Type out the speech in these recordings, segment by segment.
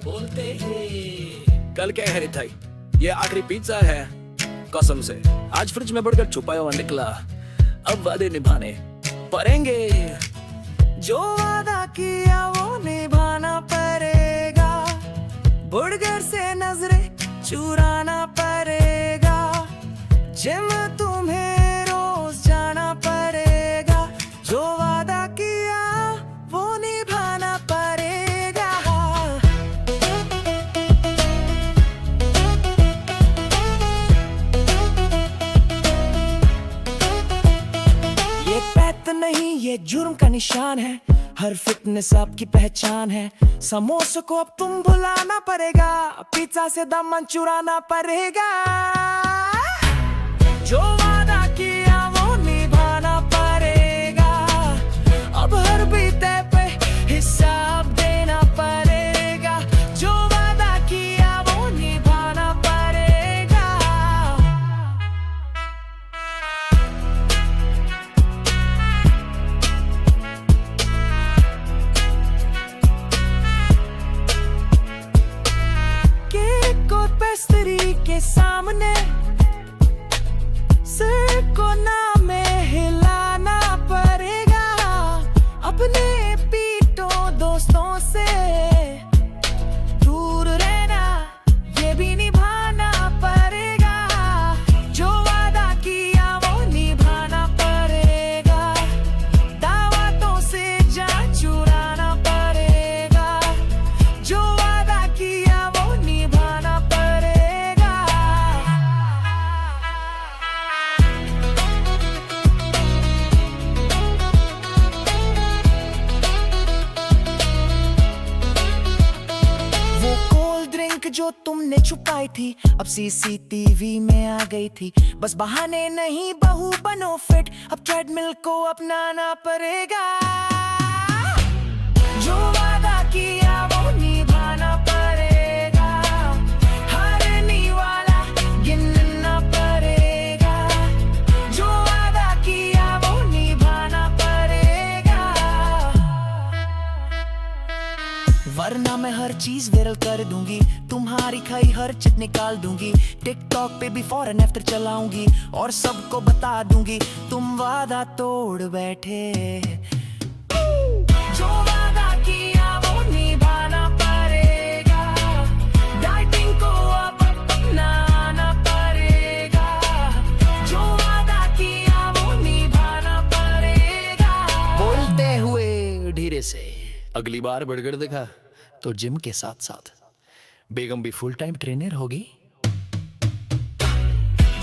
बोलते हैं। कल क्या है रिथाई, ये आखिरी पिज्जा है कसम से। आज फ्रिज में बढ़कर छुपाया हुआ निकला, अब वादे निभाने पड़ेंगे। जो वादा किया वो निभाना पड़ेगा, बुर्गर से नजरें चुराना पड़ेगा। जिम तुम्हें रोज जाना पड़ेगा, जो वादा किया वो निभाना पड़ेगा। ये पैत नहीं, ये जुर्म का निशान है, हर फिटनेस आपकी पहचान है। समोसे को अब तुम भुलाना पड़ेगा, पिज्जा से दामन चुराना पड़ेगा। जो वादा किया वो निभाना पड़ेगा, अब हर बीते पे हिसाब देना पड़ेगा। जो वादा किया वो निभाना पड़ेगा। केक और पेस्ट्री के सामने सिर को ना में हिलाना पड़ेगा। अपने पीटो दोस्तों से दूर रहना, ये भी निभाना पड़ेगा। जो वादा किया वो निभाना पड़ेगा, दावतों से जान चुराना पड़ेगा। जो वादा किया वो निभाना पड़ेगा। वो कोल्ड ड्रिंक जो तुमने छुपाई थी, अब सीसीटीवी में आ गई थी। बस बहाने नहीं, बहू बनो फिट, अब ट्रेडमिल को अपनाना पड़ेगा। जो वादा किया वो निभाना पड़ेगा, हारने वाला गिनना पड़ेगा। जो वादा किया वो निभाना पड़ेगा, वरना मैं हर चीज वायरल कर दूंगी। तुम्हारी खाई हर चिट निकाल दूंगी, टिकटॉक पे भी फॉरन आफ्टर चलाऊंगी और सबको बता दूंगी तुम वादा तोड़ बैठे। जो वादा किया वो निभाना पड़ेगा, डाइटिंग को अब अपनाना पड़ेगा। जो वादा किया वो निभाना पड़ेगा। बोलते हुए धीरे से, अगली बार बर्गर दिखा तो जिम के साथ साथ बेगम भी फुल टाइम ट्रेनर होगी।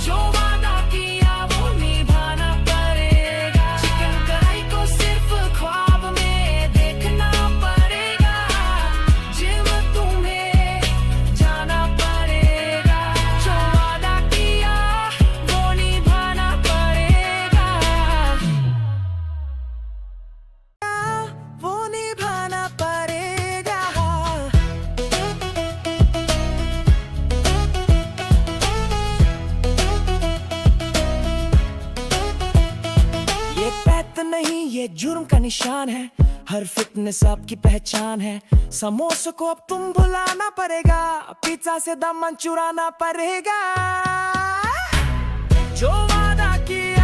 जो वादा किया वो निभाना पड़ेगा, चिकन कढ़ाई को सिर्फ ख्वाब में देखना पड़ेगा। जिम तुम्हें जाना पड़ेगा, जो वादा किया वो निभाना पड़ेगा। वो निभाना पड़ेगा। ये पैत नहीं, ये जुर्म का निशान है, हर फिटनेस आपकी पहचान है। समोसे को अब तुम भुलाना पड़ेगा, पिज्जा से दामन चुराना पड़ेगा। जो वादा किया